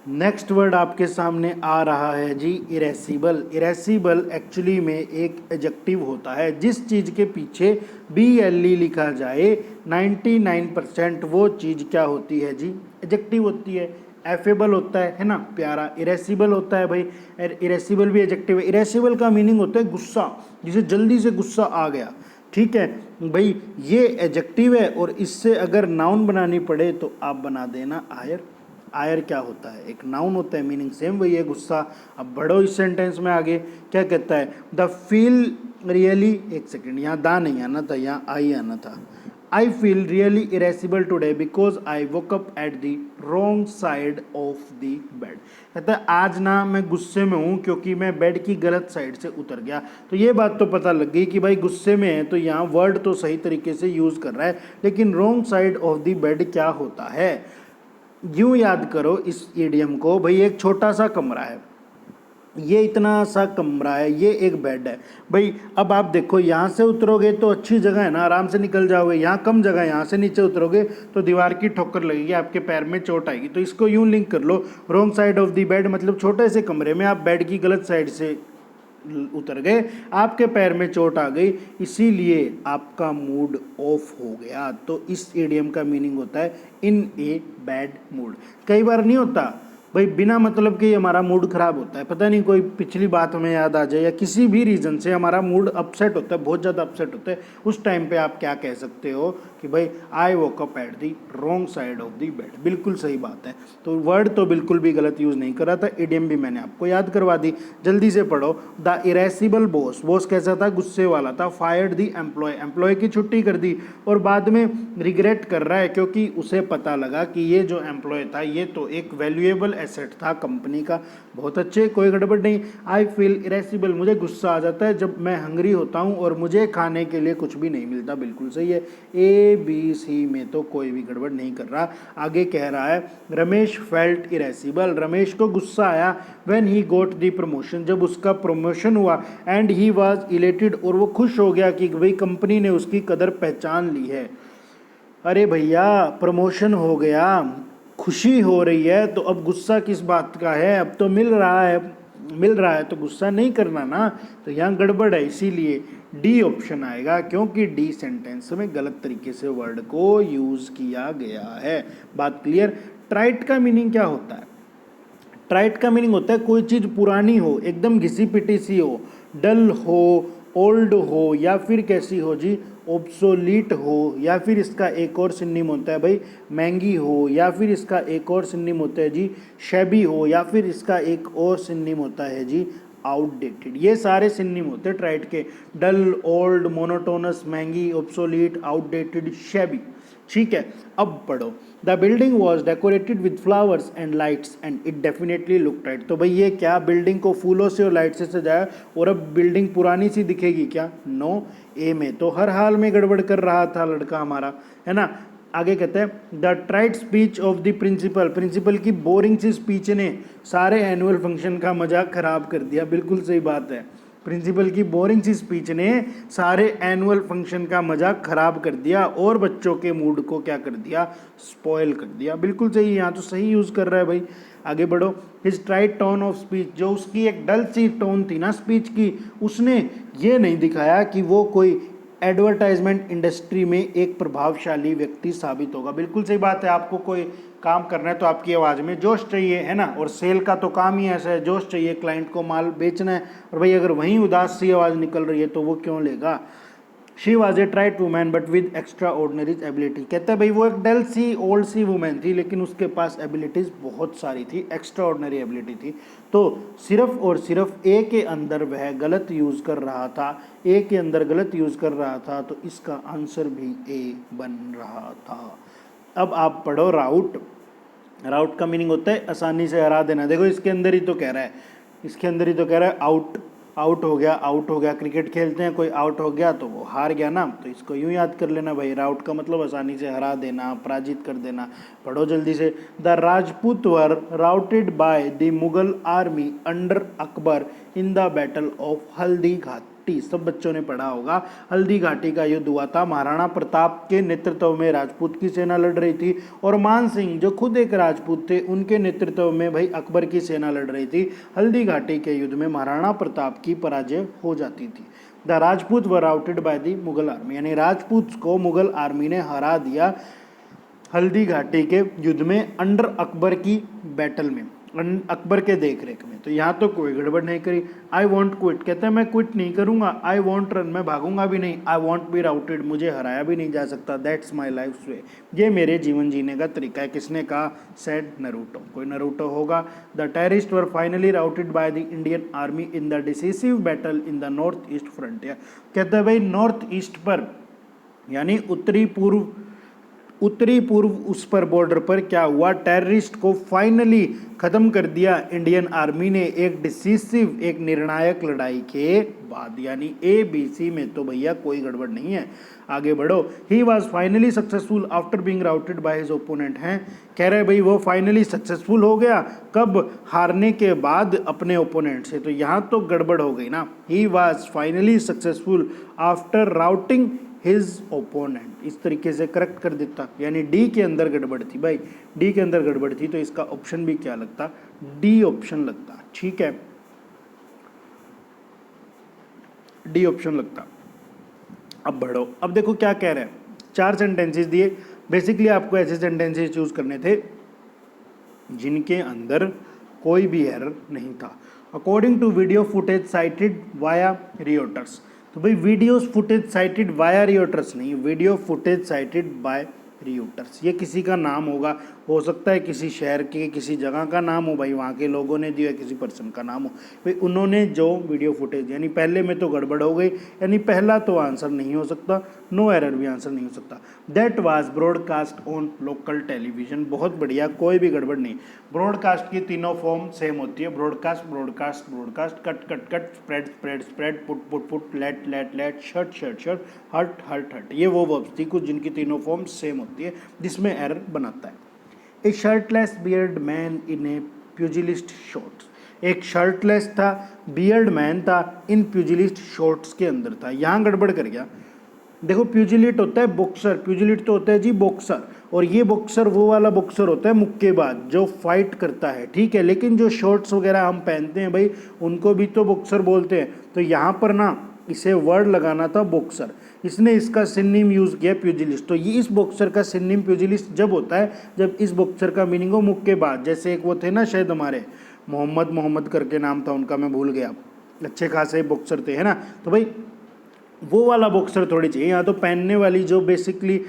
नेक्स्ट वर्ड आपके सामने आ रहा है जी इरेसिबल। इरेसिबल एक्चुअली में एक एडजेक्टिव होता है, जिस चीज़ के पीछे BLE लिखा जाए 99% वो चीज़ क्या होती है जी? एडजेक्टिव होती है। एफेबल होता है ना, प्यारा। इरेसिबल होता है भाई, इरेसिबल भी एडजेक्टिव है। इरेसिबल का मीनिंग होता है गुस्सा, जिसे जल्दी से गुस्सा आ गया। ठीक है भाई, ये एडजेक्टिव है और इससे अगर नाउन बनानी पड़े तो आप बना देना आयर। आयर क्या होता है? एक नाउन होता है, मीनिंग सेम वही है, गुस्सा। अब बढ़ो इस सेंटेंस में आगे, क्या कहता है? द फील रियली, एक सेकेंड, यहाँ दा नहीं आना था, यहाँ आई आना था। I feel really इरेसिबल today because I woke up at the wrong side of the bed. कहता है आज ना मैं गुस्से में हूँ क्योंकि मैं बेड की गलत साइड से उतर गया। तो ये बात तो पता लग गई कि भाई गुस्से में है, तो यहाँ वर्ड तो सही तरीके से यूज़ कर रहा है, लेकिन wrong side of the bed क्या होता है? यूँ याद करो इस ईडियम को, भाई एक छोटा सा कमरा है, ये इतना सा कमरा है, ये एक बेड है भाई। अब आप देखो यहाँ से उतरोगे तो अच्छी जगह है ना, आराम से निकल जाओगे। यहाँ कम जगह है, यहाँ से नीचे उतरोगे तो दीवार की ठोकर लगेगी, आपके पैर में चोट आएगी। तो इसको यूं लिंक कर लो, wrong side of the bed मतलब छोटे से कमरे में आप बेड की गलत साइड से उतर गए, आपके पैर में चोट आ गई, इसीलिए आपका मूड ऑफ हो गया। तो इस इडियम का मीनिंग होता है इन ए बैड मूड। कई बार नहीं होता भाई, बिना मतलब के हमारा मूड खराब होता है, पता नहीं कोई पिछली बात हमें याद आ जाए या किसी भी रीज़न से हमारा मूड अपसेट होता है, बहुत ज़्यादा अपसेट होता है। उस टाइम पे आप क्या कह सकते हो कि भाई I woke up at the wrong side of the bed. बिल्कुल सही बात है। तो वर्ड तो बिल्कुल भी गलत यूज़ नहीं करा था, इडियम भी मैंने आपको याद करवा दी। जल्दी से पढ़ो। द इरेसिबल बॉस, बॉस कैसा था, गुस्से वाला था। फायर्ड दी एम्प्लॉय, एम्प्लॉय की छुट्टी कर दी और बाद में रिग्रेट कर रहा है क्योंकि उसे पता लगा कि ये जो एम्प्लॉय था ये तो एक वैल्यूएबल एसेट था कंपनी का। बहुत अच्छे, कोई गड़बड़ नहीं। आई फील इरेसिबल, मुझे गुस्सा आ जाता है जब मैं हंग्री होता हूँ और मुझे खाने के लिए कुछ भी नहीं मिलता। बिल्कुल सही है, ए बी सी में तो कोई भी गड़बड़ नहीं कर रहा। आगे कह रहा है रमेश फेल्ट इरेसिबल, रमेश को गुस्सा आया when he goat the promotion, जब उसका प्रमोशन हुआ। एंड ही वाज इलेटेड, और वो खुश हो गया कि भाई कंपनी ने उसकी कदर पहचान ली है। अरे भैया प्रमोशन हो गया, खुशी हो रही है, तो अब गुस्सा किस बात का है, अब तो मिल रहा है, मिल रहा है तो गुस्सा नहीं करना ना। तो यहाँ गड़बड़ है, इसीलिए डी ऑप्शन आएगा, क्योंकि डी सेंटेंस में गलत तरीके से वर्ड को यूज किया गया है। बात क्लियर। ट्राइट का मीनिंग क्या होता है? ट्राइट का मीनिंग होता है कोई चीज़ पुरानी हो, एकदम घिसी पिटी सी हो, डल हो, ओल्ड हो, या फिर कैसी हो जी, ऑब्सोलीट हो, या फिर इसका एक और सिनोनिम होता है भाई महंगी हो, या फिर इसका एक और सिनोनिम होता है जी शैबी हो, या फिर इसका एक और सिनोनिम होता है जी आउटडेटेड। ये सारे सिनोनिम होते हैं ट्राइट के, डल, ओल्ड, मोनोटोनस, महंगी, ऑब्सोलीट, आउटडेटेड, शैबी। ठीक है, अब पढ़ो। The building was decorated with flowers and lights and it definitely look right. तो भाई ये क्या, बिल्डिंग को फूलों से और लाइट से सजाया और अब बिल्डिंग पुरानी सी दिखेगी क्या? नो। ए में तो हर हाल में गड़बड़ कर रहा था लड़का हमारा, है ना। आगे कहते हैं the trite speech of the principal, principal की बोरिंग सी स्पीच ने सारे एनुअल फंक्शन का मजाक खराब कर दिया। बिल्कुल सही बात है, प्रिंसिपल की बोरिंग सी स्पीच ने सारे एनुअल फंक्शन का मजाक खराब कर दिया और बच्चों के मूड को क्या कर दिया, स्पॉइल कर दिया। बिल्कुल सही, यहाँ तो सही यूज़ कर रहा है भाई। आगे बढ़ो। हिज ट्राइट टोन ऑफ स्पीच, जो उसकी एक डल सी टोन थी ना स्पीच की, उसने ये नहीं दिखाया कि वो कोई एडवर्टाइजमेंट इंडस्ट्री में एक प्रभावशाली व्यक्ति साबित होगा। बिल्कुल सही बात है, आपको कोई काम करना है तो आपकी आवाज़ में जोश चाहिए, है ना। और सेल का तो काम ही ऐसा है, जोश चाहिए, क्लाइंट को माल बेचना है। और भाई अगर वहीं उदास सी आवाज़ निकल रही है तो वो क्यों लेगा। She was a trite woman but with extraordinary ability. कहते हैं भाई वो एक डल सी ओल्ड सी वुमेन थी लेकिन उसके पास एबिलिटीज़ बहुत सारी थी, एक्स्ट्रा ऑर्डनरी एबिलिटी थी। तो सिर्फ और सिर्फ ए के अंदर वह गलत यूज़ कर रहा था, ए के अंदर गलत यूज़ कर रहा था, तो इसका आंसर भी ए बन रहा था। अब आप पढ़ो राउट। राउट का मीनिंग होता है आसानी से हरा देना। देखो इसके अंदर ही तो कह रहा है, इसके अंदर ही तो कह रहा है आउट, आउट हो गया, आउट हो गया। क्रिकेट खेलते हैं, कोई आउट हो गया तो वो हार गया ना, तो इसको यूं याद कर लेना भाई, राउट का मतलब आसानी से हरा देना, पराजित कर देना। पढ़ो जल्दी से। The Rajput were routed by the Mughal army under Akbar in the battle of Haldi Ghati. सब बच्चों ने पढ़ा होगा, हल्दी घाटी का युद्ध हुआ था, महाराणा प्रताप के नेतृत्व में राजपूत की सेना लड़ रही थी और मान सिंह जो खुद एक राजपूत थे उनके नेतृत्व में भाई अकबर की सेना लड़ रही थी। हल्दी घाटी के युद्ध में महाराणा प्रताप की पराजय हो जाती थी। The Rajput were आउटेड by the Mughal army, यानी राजपूत को मुगल आर्मी ने हरा दिया हल्दी घाटी के युद्ध में अंडर अकबर की बैटल में, अकबर के देख रेख में। तो यहाँ तो कोई गड़बड़ नहीं करी। आई वॉन्ट क्विट, कहते हैं मैं क्विट नहीं करूँगा। आई वॉन्ट रन, मैं भागूंगा भी नहीं। आई वॉन्ट बी राउटेड, मुझे हराया भी नहीं जा सकता। दैट्स माई लाइफ वे, ये मेरे जीवन जीने का तरीका है। किसने कहा? सेड नरूटो, कोई नरूटो होगा। The terrorist were finally routed by the Indian army in the decisive battle in the north east frontier. कहते हैं भाई नॉर्थ ईस्ट पर यानी उत्तरी पूर्व उत्तरी पूर्व उस पर बॉर्डर पर क्या हुआ, टेररिस्ट को फाइनली खत्म कर दिया इंडियन आर्मी ने एक डिसिसिव, एक निर्णायक लड़ाई के बाद। यानी ए बी सी में तो भैया कोई गड़बड़ नहीं है, आगे बढ़ो। He was finally successful after being routed by his opponent हैं, कह रहे भाई वो फाइनली सक्सेसफुल हो गया कब, हारने के बाद अपने ओपोनेंट से। तो यहाँ तो गड़बड़ हो गई ना, he was finally successful after routing his opponent, इस तरीके से करेक्ट कर देता। यानी डी के अंदर गड़बड़ थी भाई, डी के अंदर गड़बड़ थी, तो इसका ऑप्शन भी क्या लगता, डी ऑप्शन लगता। ठीक है, डी ऑप्शन लगता। अब बढ़ो, अब देखो क्या कह रहे हैं, 4 सेंटेंसेस दिए, बेसिकली आपको ऐसे सेंटेंसेस चूज करने थे जिनके अंदर कोई भी एरर नहीं था। According to video footage cited via Reuters, तो भाई video footage cited via Reuters नहीं, video footage cited by Reuters, ये किसी का नाम होगा, हो सकता है किसी शहर के किसी जगह का नाम हो भाई, वहाँ के लोगों ने दिया, किसी पर्सन का नाम हो भाई, उन्होंने जो वीडियो फुटेज, यानी पहले में तो गड़बड़ हो गई, यानी पहला तो आंसर नहीं हो सकता, नो एरर भी आंसर नहीं हो सकता। That was broadcast on local television, बहुत बढ़िया, कोई भी गड़बड़ नहीं। ब्रॉडकास्ट की तीनों फॉर्म सेम होती है, broadcast broadcast broadcast, cut cut cut, spread spread spread, put put put, let let let, shirt shirt shirt, hurt hurt hurt, ये वो वर्ब्स थी कुछ जिनकी तीनों फॉर्म सेम होती है, जिसमें एरर बनाता है। A shirtless beard man in a pugilist shorts, एक शर्टलेस था, बियर्ड मैन था, इन प्यूजिलिस्ट शॉर्ट्स के अंदर था, यहाँ गड़बड़ कर गया। देखो प्यूजिलिट होता है बॉक्सर, प्यूजिलिट तो होता है जी बॉक्सर, और ये बॉक्सर वो वाला बॉक्सर होता है मुक्केबाज जो फाइट करता है, ठीक है, लेकिन जो शॉर्ट्स वगैरह हम पहनते हैं भाई उनको भी तो बॉक्सर बोलते हैं, तो यहाँ पर ना इसे वर्ड लगाना था बॉक्सर, इसने इसका सिनोनिम यूज़ किया प्यूजिलिस्ट। तो ये इस बॉक्सर का सिनोनिम प्यूजिलिस्ट जब होता है जब इस बॉक्सर का मीनिंग हो मुक्केबाज, जैसे एक वो थे ना शायद हमारे मोहम्मद करके नाम था उनका, मैं भूल गया, अच्छे खासे बॉक्सर थे, है ना, तो भाई वो वाला बॉक्सर थोड़ी चाहिए, यहाँ तो पहनने वाली जो बेसिकली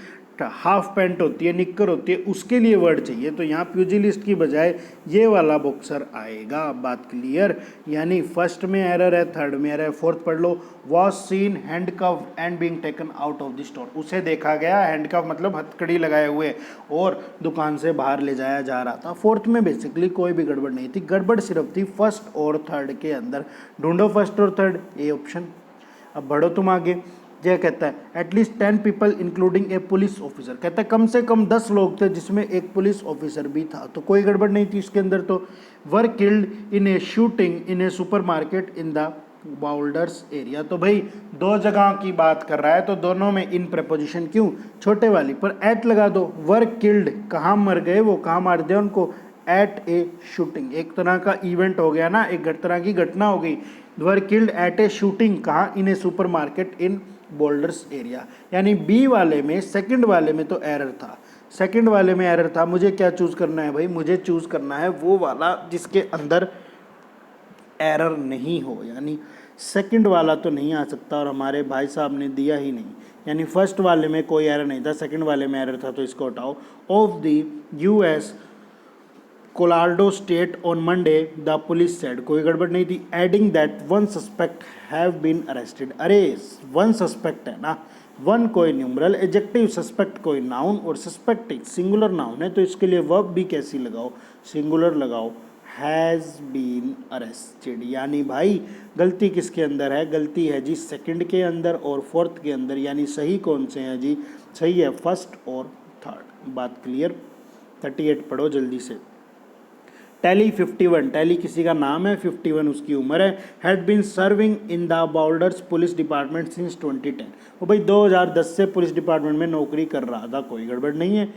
हाफ पैंट होती है, निक्कर होती है, उसके लिए वर्ड चाहिए, तो यहाँ प्यूजिलिस्ट की बजाय ये वाला बॉक्सर आएगा। बात क्लियर, यानी फर्स्ट में एरर है, थर्ड में एरर है, फोर्थ पढ़ लो, was seen handcuff and being taken out of the store, उसे देखा गया, हैंडकफ मतलब हथकड़ी लगाए हुए और दुकान से बाहर ले जाया जा रहा था। फोर्थ में बेसिकली कोई भी गड़बड़ नहीं थी, गड़बड़ सिर्फ थी फर्स्ट और थर्ड के अंदर। ढूंढो फर्स्ट और थर्ड, ए ऑप्शन। अब बढ़ो तुम आगे, यह कहता है एटलीस्ट 10 पीपल इंक्लूडिंग ए पुलिस ऑफिसर, कहता है कम से कम 10 लोग थे जिसमें एक पुलिस ऑफिसर भी था, तो कोई गड़बड़ नहीं थी इसके अंदर। तो were killed in A shooting in A supermarket in the boulders area, तो भाई दो जगह की बात कर रहा है तो दोनों में इन प्रपोजिशन क्यों, छोटे वाली पर एट लगा दो। वर किल्ड, कहाँ मर गए वो, कहाँ मार दिया उनको, एट ए शूटिंग, एक तरह का इवेंट हो गया ना, एक तरह की घटना हो गई। Were killed at a shooting, कहाँ, in a supermarket in Boulder's area, यानी बी वाले में, सेकंड वाले में तो एरर था, सेकंड वाले में एरर था, मुझे क्या चूज करना है भाई, मुझे चूज करना है वो वाला जिसके अंदर एरर नहीं हो, यानी सेकंड वाला तो नहीं आ सकता और हमारे भाई साहब ने दिया ही नहीं, यानी फर्स्ट वाले में कोई एरर नहीं था, सेकंड वाले में एरर था, तो इसको हटाओ। Of the US Colorado state on Monday the police said, कोई गड़बड़ नहीं थी। Adding that one suspect have been arrested, अरे वन सस्पेक्ट है ना, वन कोई न्यूमरल, एडजेक्टिव सस्पेक्ट कोई नाउन, और सस्पेक्ट सिंगुलर नाउन है तो इसके लिए वर्ब भी कैसी लगाओ, सिंगुलर लगाओ, हैज़ बीन अरेस्टेड। यानी भाई गलती किसके अंदर है, गलती है जी सेकंड के अंदर और फोर्थ के अंदर, यानी सही कौन से हैं जी, सही है फर्स्ट और थर्ड। बात क्लियर। 38 पढ़ो जल्दी से। टैली 51, टैली किसी का नाम है, 51 उसकी उम्र है। Had been serving in the borders police department since 2010, वो भाई 2010 से पुलिस डिपार्टमेंट में नौकरी कर रहा था, कोई गड़बड़ नहीं है।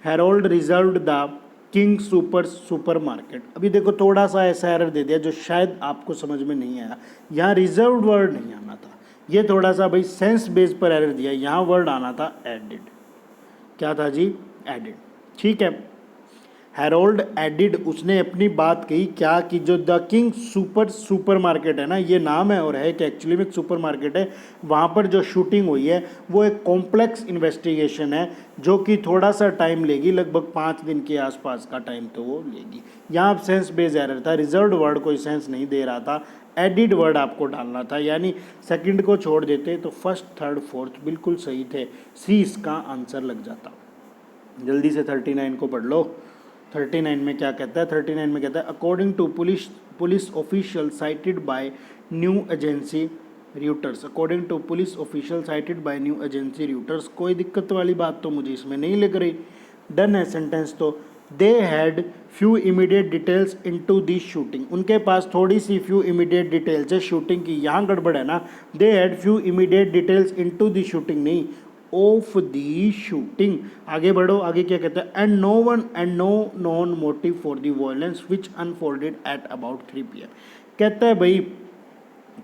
Harold reserved the king super market, अभी देखो थोड़ा सा ऐसा एरर दे दिया जो शायद आपको समझ में नहीं आया, यहाँ रिजर्व्ड वर्ड नहीं आना था, ये थोड़ा सा भाई सेंस बेस पर एरर दिया, यहाँ वर्ड आना था एडिड, क्या था जी, एडिड, ठीक है। हैरोल्ड एडिड, उसने अपनी बात कही क्या कि जो द किंग सुपर मार्केट है ना, ये नाम है और है कि एक्चुअली में एक सुपर मार्केट है, वहाँ पर जो शूटिंग हुई है वो एक कॉम्प्लेक्स इन्वेस्टिगेशन है जो कि थोड़ा सा टाइम लेगी, लगभग 5 दिन के आसपास का टाइम तो वो लेगी। यहाँ सेंस बेस एरर था, रिजर्व्ड वर्ड कोई सेंस नहीं दे रहा था, एडिड वर्ड आपको डालना था, यानी सेकंड को छोड़ देते तो फर्स्ट थर्ड फोर्थ बिल्कुल सही थे, सी इसका आंसर लग जाता। जल्दी से 39 को पढ़ लो। 39 में क्या कहता है? 39 में कहता है according to police official cited by new agency Reuters. According to police official cited by new agency Reuters. कोई दिक्कत वाली बात तो मुझे इसमें नहीं लग रही। डन है सेंटेंस तो। They had few immediate details into this shooting. उनके पास थोड़ी सी फ्यू इमीडिएट डिटेल्स है शूटिंग की। यहाँ गड़बड़ है ना, they had few immediate details into the shooting नहीं, ऑफ दी शूटिंग। आगे बढ़ो, आगे क्या कहता है? And no non motive for the violence which unfolded at about 3 PM। कहता है भाई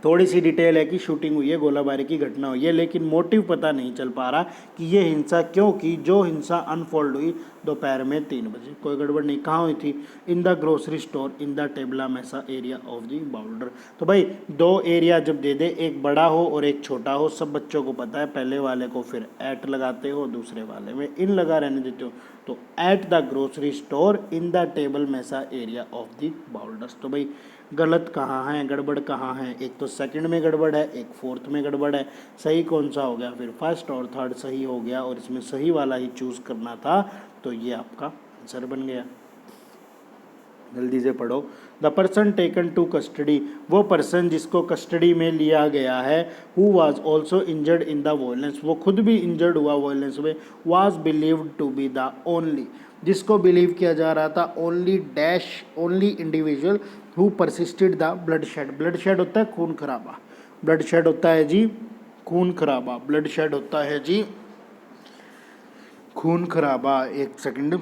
थोड़ी सी डिटेल है कि शूटिंग हुई है, गोलाबारी की घटना हुई है, लेकिन मोटिव पता नहीं चल पा रहा कि ये हिंसा क्यों की। जो हिंसा अनफोल्ड हुई दोपहर में 3 बजे। कोई गड़बड़ नहीं। कहाँ हुई थी? In the grocery store in the टेबला मैसा एरिया ऑफ द बॉर्डर। तो भाई 2 एरिया जब दे दे, एक बड़ा हो और एक छोटा हो, सब बच्चों को पता है। पहले वाले को फिर एट लगाते हो, दूसरे वाले में इन लगा रहने देते हो। तो at the grocery store in the Table Mesa area of the Boulders. तो भाई गलत कहाँ है, गड़बड़ कहाँ है? एक तो सेकंड में गड़बड़ है, एक फोर्थ में गड़बड़ है। सही कौन सा हो गया? फिर फर्स्ट और थर्ड सही हो गया, और इसमें सही वाला ही चूज़ करना था, तो ये आपका आंसर बन गया। जल्दी से पढ़ो। The person taken to custody, वो पर्सन जिसको कस्टडी में लिया गया है, who was also injured in the violence, वो खुद भी इंजर्ड हुआ वायलेंस में, was believed to be the only, जिसको बिलीव किया जा रहा था, only individual who persisted the bloodshed. Bloodshed होता है खून खराबा, ब्लडशेड होता है जी खून खराबा, ब्लडशेड होता है जी खून खराबा। एक सेकंड,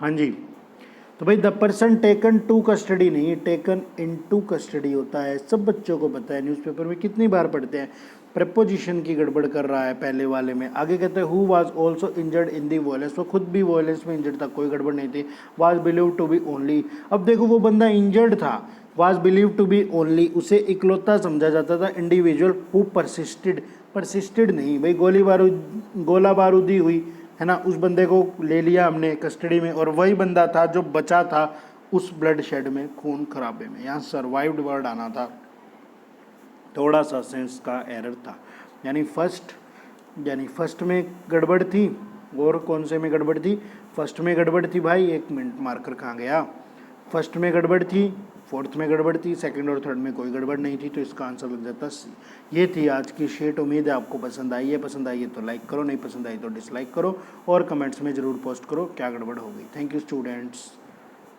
हाँ जी। तो भाई the person taken to custody नहीं, टेकन इन टू कस्टडी होता है। सब बच्चों को पता है, न्यूज़पेपर में कितनी बार पढ़ते हैं। प्रेपोजिशन की गड़बड़ कर रहा है पहले वाले में। आगे कहते हैं who was also injured in the violence, वो खुद भी वायलेंस में इंजर्ड था, कोई गड़बड़ नहीं थी। Was believe to be only, अब देखो वो बंदा इंजर्ड था, was believe to be only, उसे इकलौता समझा जाता था, इंडिविजुअल हु परसिस्टेड नहीं, भाई गोला बारूदी हुई है ना, उस बंदे को ले लिया हमने कस्टडी में, और वही बंदा था जो बचा था उस ब्लड शेड में, खून खराबे में। यहाँ सर्वाइव्ड वर्ड आना था, थोड़ा सा सेंस का एरर था। यानी फर्स्ट में गड़बड़ थी, और कौन से में गड़बड़ थी? फर्स्ट में गड़बड़ थी भाई, 1 मिनट मार्कर कहाँ गया? फर्स्ट में गड़बड़ थी, फोर्थ में गड़बड़ थी, सेकंड और थर्ड में कोई गड़बड़ नहीं थी, तो इसका आंसर लग जाता सी। ये थी आज की शीट। उम्मीद है आपको पसंद आई है। पसंद आई है तो लाइक करो, नहीं पसंद आई तो डिसलाइक करो, और कमेंट्स में ज़रूर पोस्ट करो क्या गड़बड़ हो गई। Thank you students.